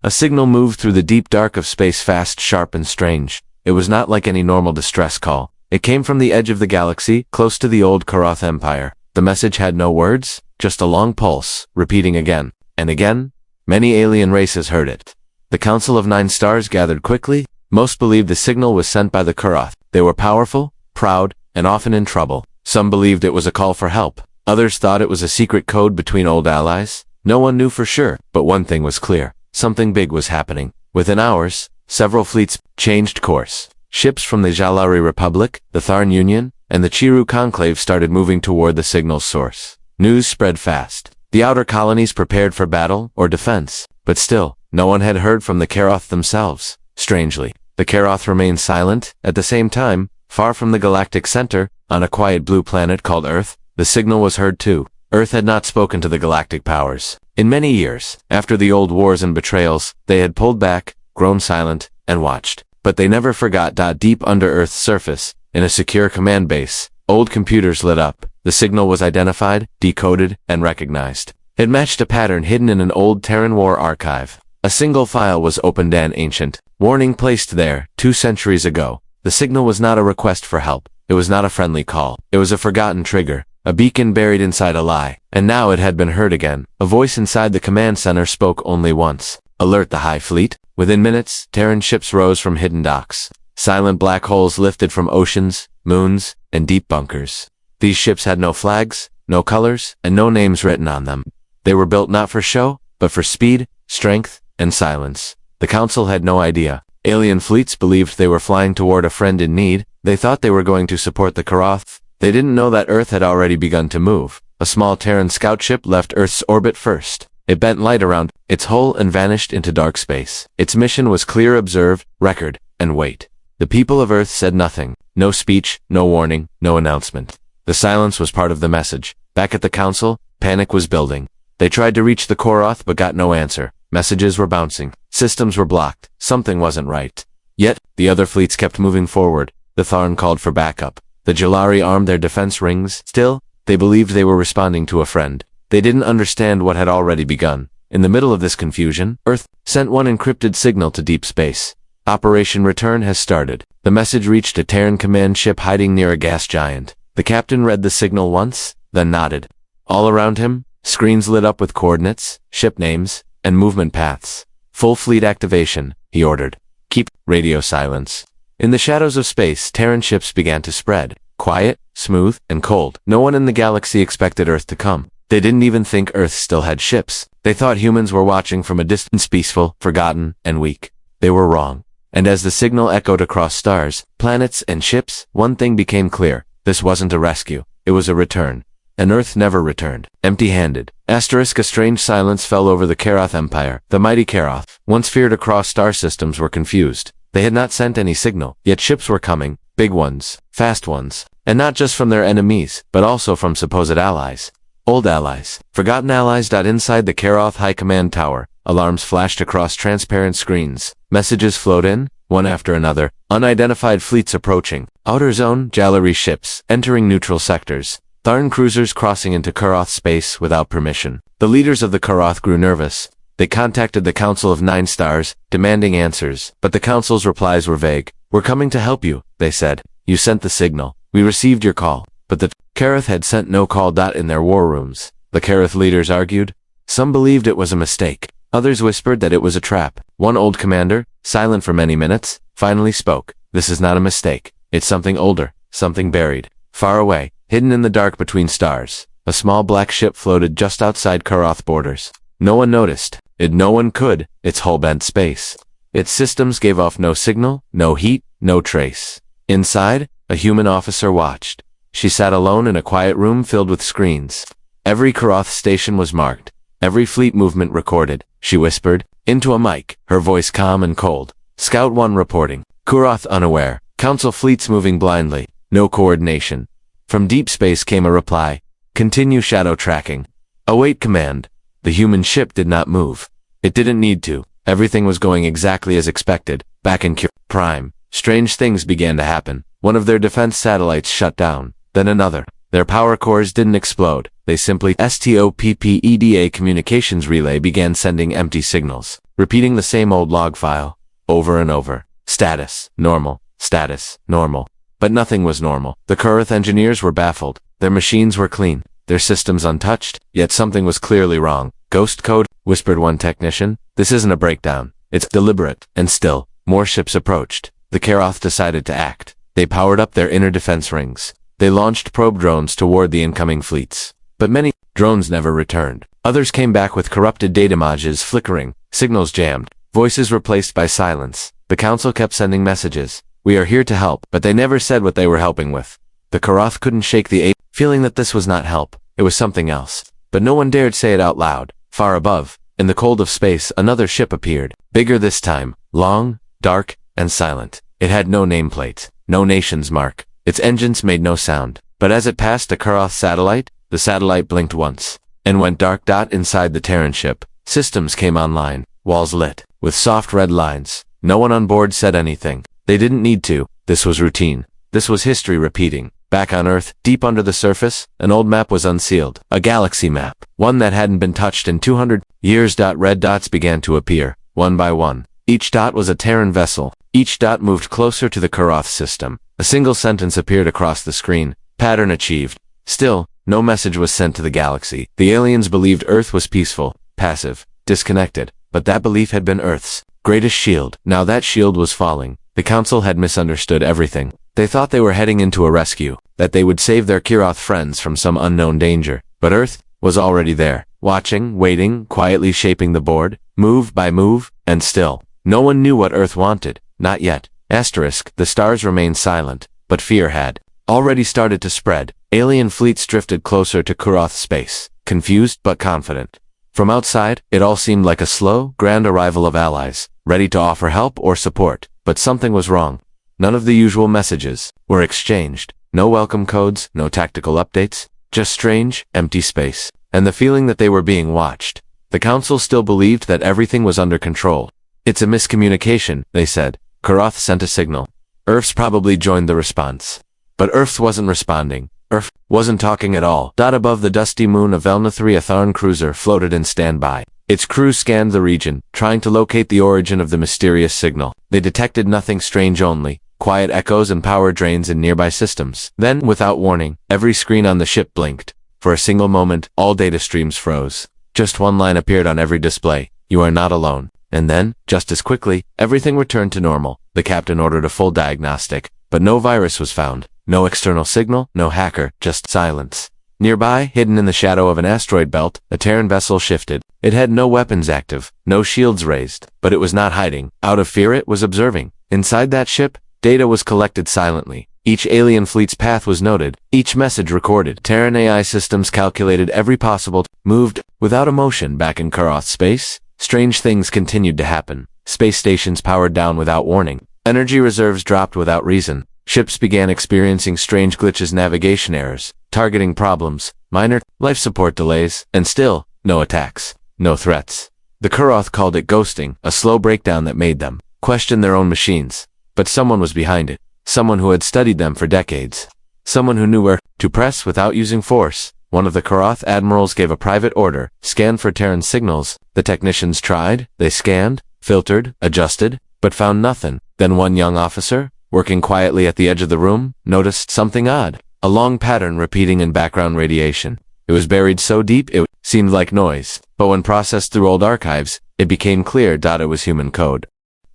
A signal moved through the deep dark of space, fast, sharp, and strange. It was not like any normal distress call. It came from the edge of the galaxy, close to the old Karath Empire. The message had no words, just a long pulse, repeating again and again. Many alien races heard it. The Council of 9 Stars gathered quickly. Most believed the signal was sent by the Karath. They were powerful, proud, and often in trouble. Some believed it was a call for help. Others thought it was a secret code between old allies. No one knew for sure, but one thing was clear. Something big was happening. Within hours, several fleets changed course. Ships from the Jalari Republic, the Tharn Union, and the Chiru Conclave started moving toward the signal's source. News spread fast. The outer colonies prepared for battle or defense, but still, no one had heard from the Karath themselves. Strangely, the Karath remained silent. At the same time, far from the galactic center, on a quiet blue planet called Earth, the signal was heard too. Earth had not spoken to the galactic powers. In many years, after the old wars and betrayals, they had pulled back, grown silent, and watched. But they never forgot. Deep under Earth's surface, in a secure command base, old computers lit up. The signal was identified, decoded, and recognized. It matched a pattern hidden in an old Terran war archive. A single file was opened, an ancient warning placed there 2 centuries ago. The signal was not a request for help. It was not a friendly call. It was a forgotten trigger, a beacon buried inside a lie. And now it had been heard again. A voice inside the command center spoke only once. Alert the High Fleet. Within minutes, Terran ships rose from hidden docks. Silent black holes lifted from oceans, moons, and deep bunkers. These ships had no flags, no colors, and no names written on them. They were built not for show, but for speed, strength, and silence. The Council had no idea. Alien fleets believed they were flying toward a friend in need. They thought they were going to support the Karath. They didn't know that Earth had already begun to move. A small Terran scout ship left Earth's orbit first. It bent light around its hull and vanished into dark space. Its mission was clear: observe, record, and wait. The people of Earth said nothing. No speech, no warning, no announcement. The silence was part of the message. Back at the Council, panic was building. They tried to reach the Karath but got no answer. Messages were bouncing. Systems were blocked. Something wasn't right. Yet, the other fleets kept moving forward. The Tharn called for backup. The Jalari armed their defense rings. Still, they believed they were responding to a friend. They didn't understand what had already begun. In the middle of this confusion, Earth sent one encrypted signal to deep space. Operation Return has started. The message reached a Terran command ship hiding near a gas giant. The captain read the signal once, then nodded. All around him, screens lit up with coordinates, ship names, and movement paths. Full fleet activation, he ordered. Keep radio silence. In the shadows of space, Terran ships began to spread. Quiet, smooth, and cold. No one in the galaxy expected Earth to come. They didn't even think Earth still had ships. They thought humans were watching from a distance, peaceful, forgotten, and weak. They were wrong. And as the signal echoed across stars, planets, and ships, one thing became clear. This wasn't a rescue. It was a return. And Earth never returned. Empty-handed. A strange silence fell over the Karath Empire. The mighty Karath, once feared across star systems, were confused. They had not sent any signal, yet ships were coming. Big ones. Fast ones. And not just from their enemies, but also from supposed allies. Old allies. Forgotten allies. Inside the Karath High Command Tower, alarms flashed across transparent screens. Messages flowed in, one after another. Unidentified fleets approaching. Outer zone, Jalari ships, entering neutral sectors. Tharn cruisers crossing into Karath space without permission. The leaders of the Karath grew nervous. They contacted the Council of 9 Stars, demanding answers. But the Council's replies were vague. "We're coming to help you," they said. "You sent the signal. We received your call." But the Karath had sent no call. In their war rooms, the Karath leaders argued. Some believed it was a mistake. Others whispered that it was a trap. One old commander, silent for many minutes, finally spoke. "This is not a mistake. It's something older, something buried. Far away, hidden in the dark between stars." A small black ship floated just outside Karath borders. No one noticed. No one could. Its hull bent space. Its systems gave off no signal, no heat, no trace. Inside, a human officer watched. She sat alone in a quiet room filled with screens. Every Karath station was marked. Every fleet movement recorded. She whispered into a mic, her voice calm and cold. Scout 1 reporting. Karath unaware. Council fleets moving blindly. No coordination. From deep space came a reply. Continue shadow tracking. Await command. The human ship did not move. It didn't need to. Everything was going exactly as expected. Back in Prime, strange things began to happen. One of their defense satellites shut down. Then another. Their power cores didn't explode. They simply STOPPEDA communications relay began sending empty signals, repeating the same old log file over and over. Status, normal, status, normal. But nothing was normal. The Kurith engineers were baffled. Their machines were clean, their systems untouched, yet something was clearly wrong. Ghost code, whispered one technician. This isn't a breakdown. It's deliberate. And still, more ships approached. The Karoth decided to act. They powered up their inner defense rings. They launched probe drones toward the incoming fleets. But many drones never returned. Others came back with corrupted data modules flickering, signals jammed, voices replaced by silence. The council kept sending messages. We are here to help, but they never said what they were helping with. The Karoth couldn't shake the ape, feeling that this was not help. It was something else. But no one dared say it out loud. Far above, in the cold of space, another ship appeared. Bigger this time, long, dark, and silent. It had no nameplate, no nation's mark. Its engines made no sound. But as it passed a Karoth satellite, the satellite blinked once, and went dark. Inside the Terran ship, systems came online, walls lit, with soft red lines. No one on board said anything. They didn't need to. This was routine. This was history repeating. Back on Earth, deep under the surface, an old map was unsealed. A galaxy map. One that hadn't been touched in 200 years. Red dots began to appear, one by one. Each dot was a Terran vessel. Each dot moved closer to the Karoth system. A single sentence appeared across the screen. Pattern achieved. Still, no message was sent to the galaxy. The aliens believed Earth was peaceful, passive, disconnected. But that belief had been Earth's greatest shield. Now that shield was falling. The council had misunderstood everything. They thought they were heading into a rescue, that they would save their Karoth friends from some unknown danger. But Earth was already there, watching, waiting, quietly shaping the board, move by move, and still. No one knew what Earth wanted. Not yet. The stars remained silent, but fear had already started to spread. Alien fleets drifted closer to Karoth space, confused but confident. From outside, it all seemed like a slow, grand arrival of allies, ready to offer help or support. But something was wrong. None of the usual messages were exchanged. No welcome codes, no tactical updates, just strange, empty space, and the feeling that they were being watched. The council still believed that everything was under control. It's a miscommunication, they said. Karoth sent a signal. Earth's probably joined the response. But Earth wasn't responding. Earth wasn't talking at all. Above the dusty moon, a Velna 3 Atharn cruiser floated in standby. Its crew scanned the region, trying to locate the origin of the mysterious signal. They detected nothing strange, only quiet echoes and power drains in nearby systems. Then, without warning, every screen on the ship blinked. For a single moment, all data streams froze. Just one line appeared on every display. You are not alone. And then, just as quickly, everything returned to normal. The captain ordered a full diagnostic, but no virus was found. No external signal, no hacker, just silence. Nearby, hidden in the shadow of an asteroid belt, a Terran vessel shifted. It had no weapons active, no shields raised, but it was not hiding. Out of fear, it was observing. Inside that ship, data was collected silently. Each alien fleet's path was noted, each message recorded. Terran AI systems calculated every possible moved without emotion back in Karoth space. Strange things continued to happen. Space stations powered down without warning. Energy reserves dropped without reason. Ships began experiencing strange glitches, navigation errors, targeting problems, minor life support delays, and still, no attacks, no threats. The Karoth called it ghosting, a slow breakdown that made them question their own machines. But someone was behind it. Someone who had studied them for decades. Someone who knew where to press without using force. One of the Karoth admirals gave a private order, scan for Terran signals. The technicians tried, they scanned, filtered, adjusted, but found nothing. Then one young officer, working quietly at the edge of the room, noticed something odd. A long pattern repeating in background radiation. It was buried so deep it seemed like noise, but when processed through old archives, it became clear. It was human code.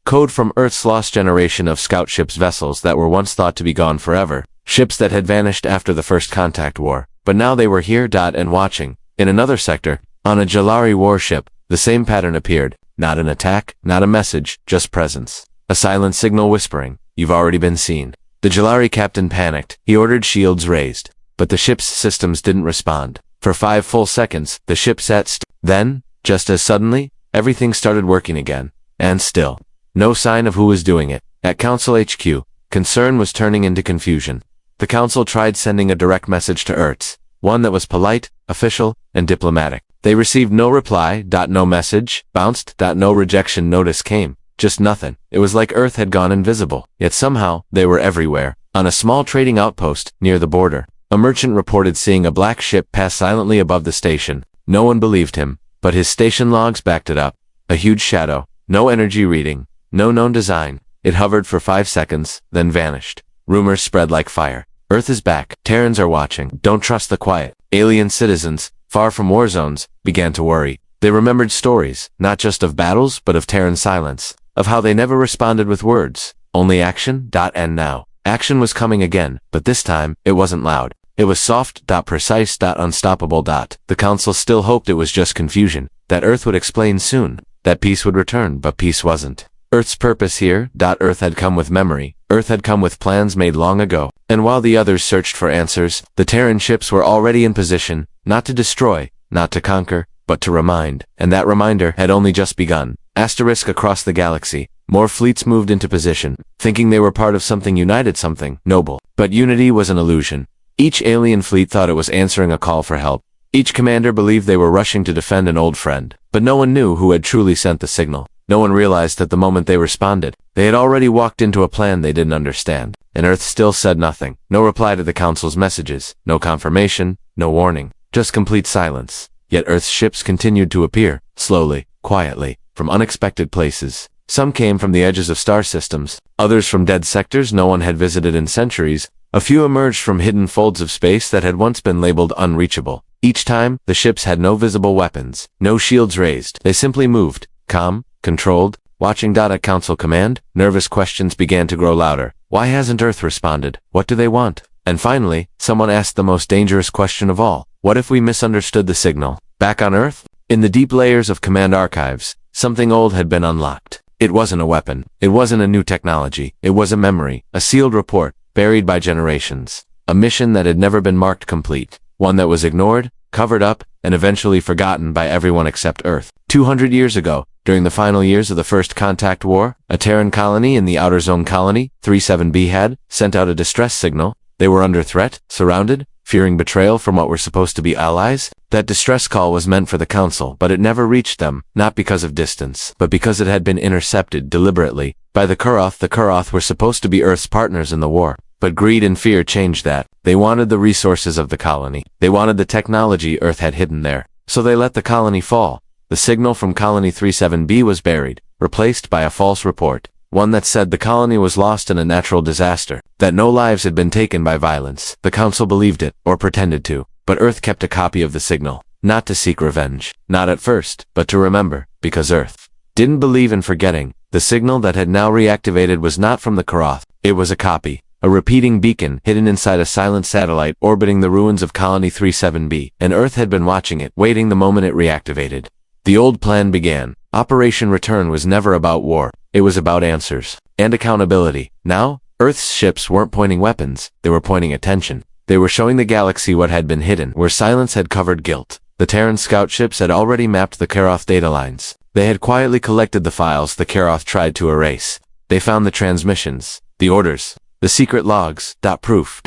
Code from Earth's lost generation of scout ships, vessels that were once thought to be gone forever. Ships that had vanished after the First Contact War. But now they were here. And watching. In another sector, on a Jalari warship, the same pattern appeared. Not an attack, not a message, just presence. A silent signal whispering, "You've already been seen." The Jalari captain panicked. He ordered shields raised. But the ship's systems didn't respond. For 5 full seconds, the ship sat still. Then, just as suddenly, everything started working again. And still. No sign of who was doing it. At Council HQ, concern was turning into confusion. The Council tried sending a direct message to Earth, one that was polite, official, and diplomatic. They received no reply. No message, bounced. No rejection notice came. Just nothing. It was like Earth had gone invisible. Yet somehow, they were everywhere. On a small trading outpost, near the border. A merchant reported seeing a black ship pass silently above the station. No one believed him, but his station logs backed it up. A huge shadow, no energy reading, no known design. It hovered for 5 seconds, then vanished. Rumors spread like fire. Earth is back. Terrans are watching. Don't trust the quiet. Alien citizens, far from war zones, began to worry. They remembered stories, not just of battles, but of Terran silence, of how they never responded with words, only action. And now, action was coming again, but this time, it wasn't loud. It was soft. Precise. Unstoppable. The council still hoped it was just confusion, that Earth would explain soon, that peace would return, but peace wasn't. Earth's purpose here. Earth had come with memory. Earth had come with plans made long ago. And while the others searched for answers, the Terran ships were already in position, not to destroy, not to conquer, but to remind. And that reminder had only just begun. Asterisk across the galaxy. More fleets moved into position, thinking they were part of something united, something noble. But unity was an illusion. Each alien fleet thought it was answering a call for help. Each commander believed they were rushing to defend an old friend. But no one knew who had truly sent the signal. No one realized that the moment they responded, they had already walked into a plan they didn't understand. And Earth still said nothing. No reply to the Council's messages. No confirmation. No warning. Just complete silence. Yet Earth's ships continued to appear, slowly, quietly, from unexpected places. Some came from the edges of star systems, others from dead sectors no one had visited in centuries. A few emerged from hidden folds of space that had once been labeled unreachable. Each time, the ships had no visible weapons, no shields raised. They simply moved, calm, controlled, watching. At Council command, nervous questions began to grow louder. Why hasn't Earth responded? What do they want? And finally, someone asked the most dangerous question of all. What if we misunderstood the signal? Back on Earth? In the deep layers of command archives, something old had been unlocked. It wasn't a weapon. It wasn't a new technology. It was a memory, a sealed report, buried by generations. A mission that had never been marked complete. One that was ignored, covered up, and eventually forgotten by everyone except Earth. 200 years ago, during the final years of the First Contact War, a Terran colony in the Outer Zone Colony, 37B had, sent out a distress signal. They were under threat, surrounded, fearing betrayal from what were supposed to be allies. That distress call was meant for the Council, but it never reached them, not because of distance, but because it had been intercepted deliberately by the Kuroth. The Kuroth were supposed to be Earth's partners in the war. But greed and fear changed that. They wanted the resources of the colony. They wanted the technology Earth had hidden there. So they let the colony fall. The signal from Colony 37B was buried, replaced by a false report. One that said the colony was lost in a natural disaster, that no lives had been taken by violence. The Council believed it, or pretended to. But Earth kept a copy of the signal. Not to seek revenge. Not at first, but to remember, because Earth didn't believe in forgetting. The signal that had now reactivated was not from the Kuroth. It was a copy. A repeating beacon hidden inside a silent satellite orbiting the ruins of Colony 37B, and Earth had been watching it, waiting the moment it reactivated. The old plan began. Operation Return was never about war. It was about answers and accountability. Now, Earth's ships weren't pointing weapons. They were pointing attention. They were showing the galaxy what had been hidden, where silence had covered guilt. The Terran scout ships had already mapped the Kuroth data lines. They had quietly collected the files the Kuroth tried to erase. They found the transmissions, the orders, the secret logs. Proof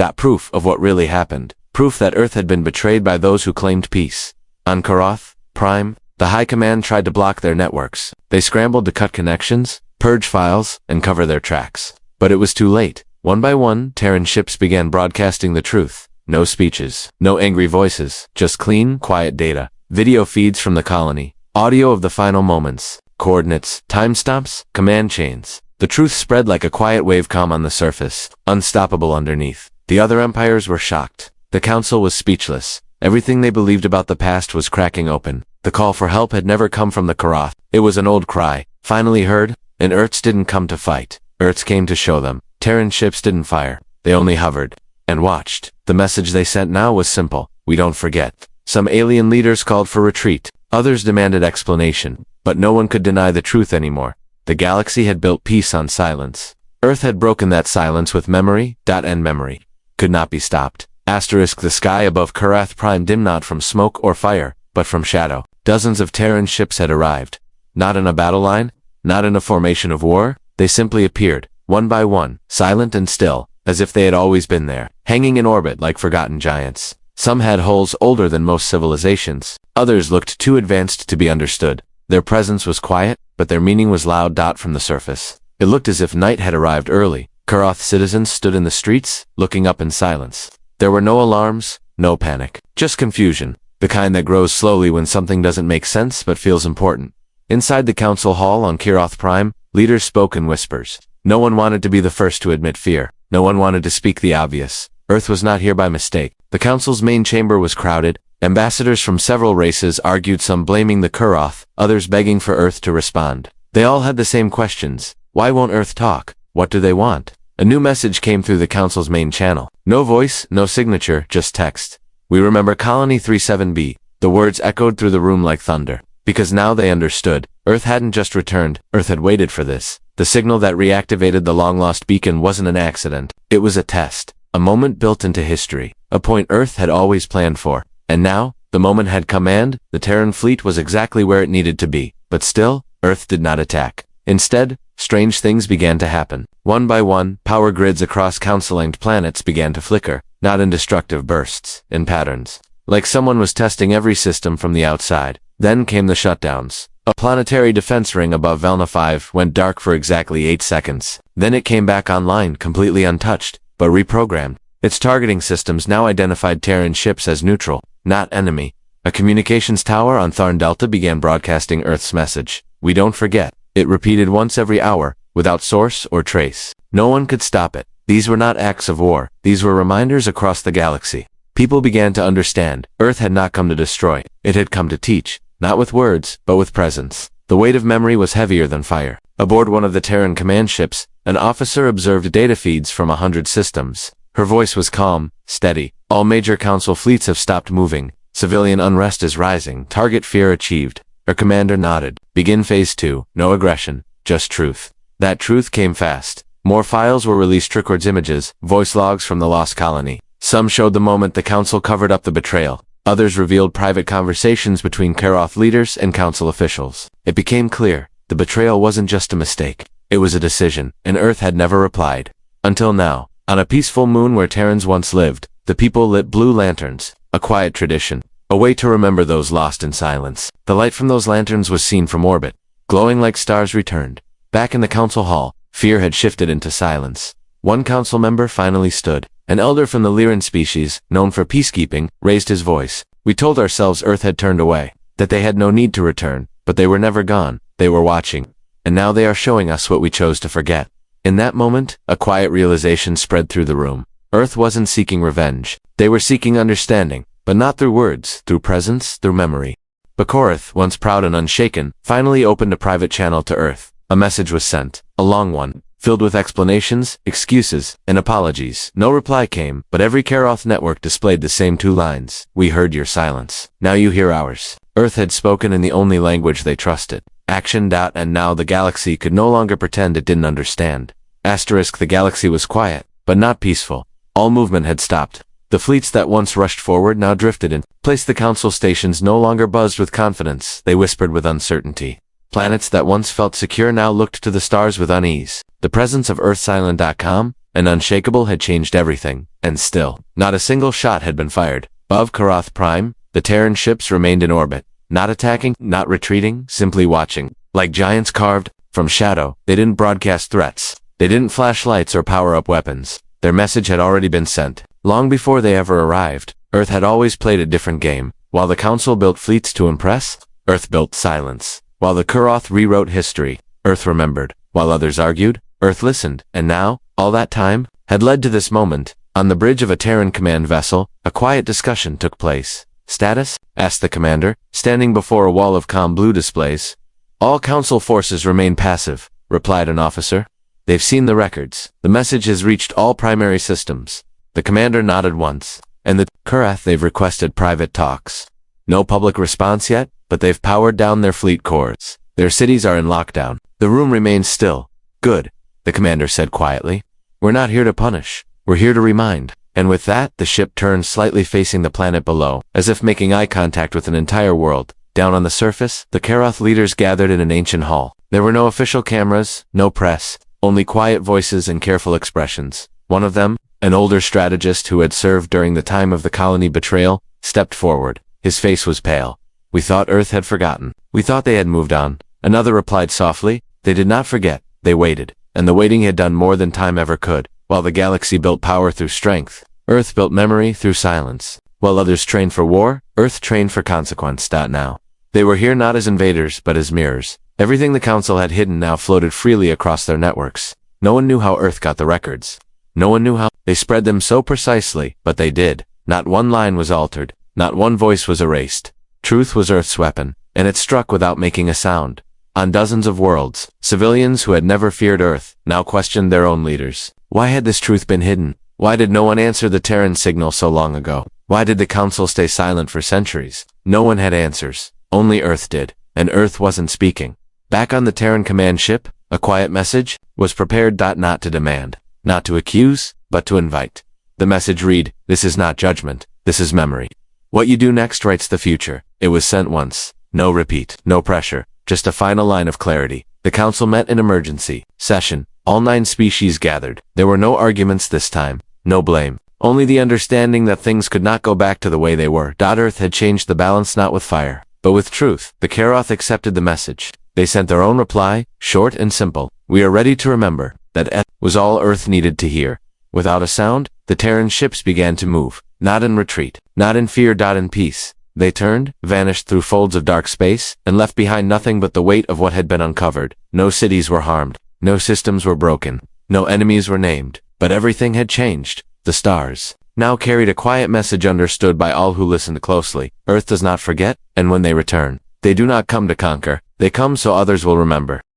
of what really happened. Proof that Earth had been betrayed by those who claimed peace. On Kuroth, Prime, the High Command tried to block their networks. They scrambled to cut connections, purge files, and cover their tracks. But it was too late. One by one, Terran ships began broadcasting the truth. No speeches, no angry voices, just clean, quiet data. Video feeds from the colony, audio of the final moments, coordinates, timestamps, command chains. The truth spread like a quiet wave calm on the surface, unstoppable underneath. The other empires were shocked. The Council was speechless. Everything they believed about the past was cracking open. The call for help had never come from the Kuroth. It was an old cry, finally heard, and Earths didn't come to fight. Earths came to show them. Terran ships didn't fire. They only hovered and watched. The message they sent now was simple. We don't forget. Some alien leaders called for retreat. Others demanded explanation. But no one could deny the truth anymore. The galaxy had built peace on silence. Earth had broken that silence with memory. And memory could not be stopped. Asterisk. The sky above Kuroth Prime dimmed not from smoke or fire, but from shadow. Dozens of Terran ships had arrived. Not in a battle line, not in a formation of war. They simply appeared, one by one, silent and still, as if they had always been there, hanging in orbit like forgotten giants. Some had hulls older than most civilizations. Others looked too advanced to be understood. Their presence was quiet, but their meaning was loud. From the surface, it looked as if night had arrived early. Kuroth citizens stood in the streets, looking up in silence. There were no alarms, no panic, just confusion, the kind that grows slowly when something doesn't make sense but feels important. Inside the council hall on Kiroth Prime, leaders spoke in whispers. No one wanted to be the first to admit fear. No one wanted to speak the obvious. Earth was not here by mistake. The council's main chamber was crowded. Ambassadors from several races argued, some blaming the Kiroth, others begging for Earth to respond. They all had the same questions. Why won't Earth talk? What do they want? A new message came through the council's main channel. No voice, no signature, just text. We remember Colony 37B. The words echoed through the room like thunder. Because now they understood. Earth hadn't just returned. Earth had waited for this. The signal that reactivated the long-lost beacon wasn't an accident. It was a test. A moment built into history. A point Earth had always planned for. And now, the moment had come and the Terran fleet was exactly where it needed to be. But still, Earth did not attack. Instead, strange things began to happen. One by one, power grids across council-linked planets began to flicker, not in destructive bursts, in patterns. Like someone was testing every system from the outside. Then came the shutdowns. A planetary defense ring above Velna 5 went dark for exactly 8 seconds. Then it came back online, completely untouched, but reprogrammed. Its targeting systems now identified Terran ships as neutral, not enemy. A communications tower on Tharn Delta began broadcasting Earth's message. We don't forget. It repeated once every hour, without source or trace. No one could stop it. These were not acts of war. These were reminders across the galaxy. People began to understand. Earth had not come to destroy. It had come to teach. Not with words, but with presence. The weight of memory was heavier than fire. Aboard one of the Terran command ships, an officer observed data feeds from 100 systems. Her voice was calm, steady. All major council fleets have stopped moving. Civilian unrest is rising. Target fear achieved. Her commander nodded. Begin phase 2. No aggression, just truth. That truth came fast. More files were released, records, images, voice logs from the lost colony. Some showed the moment the council covered up the betrayal. Others revealed private conversations between Kiroth leaders and council officials. It became clear, the betrayal wasn't just a mistake. It was a decision, and Earth had never replied. Until now, on a peaceful moon where Terrans once lived, the people lit blue lanterns, a quiet tradition, a way to remember those lost in silence. The light from those lanterns was seen from orbit, glowing like stars returned. Back in the council hall, fear had shifted into silence. One council member finally stood. An elder from the Lyran species, known for peacekeeping, raised his voice. We told ourselves Earth had turned away, that they had no need to return, but they were never gone. They were watching. And now they are showing us what we chose to forget. In that moment, a quiet realization spread through the room. Earth wasn't seeking revenge. They were seeking understanding, but not through words, through presence, through memory. Bekorath, once proud and unshaken, finally opened a private channel to Earth. A message was sent, a long one, filled with explanations, excuses, and apologies. No reply came, but every Kiroth network displayed the same 2 lines. We heard your silence. Now you hear ours. Earth had spoken in the only language they trusted. Action. And now the galaxy could no longer pretend it didn't understand. The galaxy was quiet, but not peaceful. All movement had stopped. The fleets that once rushed forward now drifted in place. The council stations no longer buzzed with confidence. They whispered with uncertainty. Planets that once felt secure now looked to the stars with unease. The presence of EarthSilent.com and Unshakable had changed everything, and still, not a single shot had been fired. Above Kiroth Prime, the Terran ships remained in orbit, not attacking, not retreating, simply watching. Like giants carved from shadow, they didn't broadcast threats. They didn't flash lights or power up weapons. Their message had already been sent. Long before they ever arrived, Earth had always played a different game. While the Council built fleets to impress, Earth built silence. While the Kiroth rewrote history, Earth remembered. While others argued, Earth listened. And now, all that time, had led to this moment. On the bridge of a Terran command vessel, a quiet discussion took place. Status? Asked the commander, standing before a wall of calm blue displays. All Council forces remain passive, replied an officer. They've seen the records. The message has reached all primary systems. The commander nodded once. And the Kiroth, they've requested private talks. No public response yet, but they've powered down their fleet cores. Their cities are in lockdown. The room remains still. Good, the commander said quietly. We're not here to punish. We're here to remind. And with that, the ship turned slightly facing the planet below, as if making eye contact with an entire world. Down on the surface, the Kiroth leaders gathered in an ancient hall. There were no official cameras, no press, only quiet voices and careful expressions. One of them, an older strategist who had served during the time of the colony betrayal, stepped forward. His face was pale. We thought Earth had forgotten. We thought they had moved on. Another replied softly. They did not forget. They waited. And the waiting had done more than time ever could. While the galaxy built power through strength, Earth built memory through silence. While others trained for war, Earth trained for consequence. Now. They were here not as invaders, but as mirrors. Everything the Council had hidden now floated freely across their networks. No one knew how Earth got the records. No one knew how they spread them so precisely, but they did. Not one line was altered. Not one voice was erased. Truth was Earth's weapon, and it struck without making a sound. On dozens of worlds, civilians who had never feared Earth now questioned their own leaders. Why had this truth been hidden? Why did no one answer the Terran signal so long ago? Why did the Council stay silent for centuries? No one had answers. Only Earth did, and Earth wasn't speaking. Back on the Terran command ship, a quiet message was prepared. Not to demand, not to accuse, but to invite. The message read, "This is not judgment, this is memory. What you do next writes the future." It was sent once. No repeat, no pressure, just a final line of clarity. The Council met in emergency session. All 9 species gathered. There were no arguments this time, no blame. Only the understanding that things could not go back to the way they were. Earth had changed the balance not with fire, but with truth. The Karoth accepted the message. They sent their own reply, short and simple. "We are ready to remember." That was all Earth needed to hear. Without a sound, the Terran ships began to move. Not in retreat, not in fear. In peace. They turned, vanished through folds of dark space, and left behind nothing but the weight of what had been uncovered. No cities were harmed. No systems were broken. No enemies were named. But everything had changed. The stars now carried a quiet message understood by all who listened closely. Earth does not forget, and when they return, they do not come to conquer. They come so others will remember.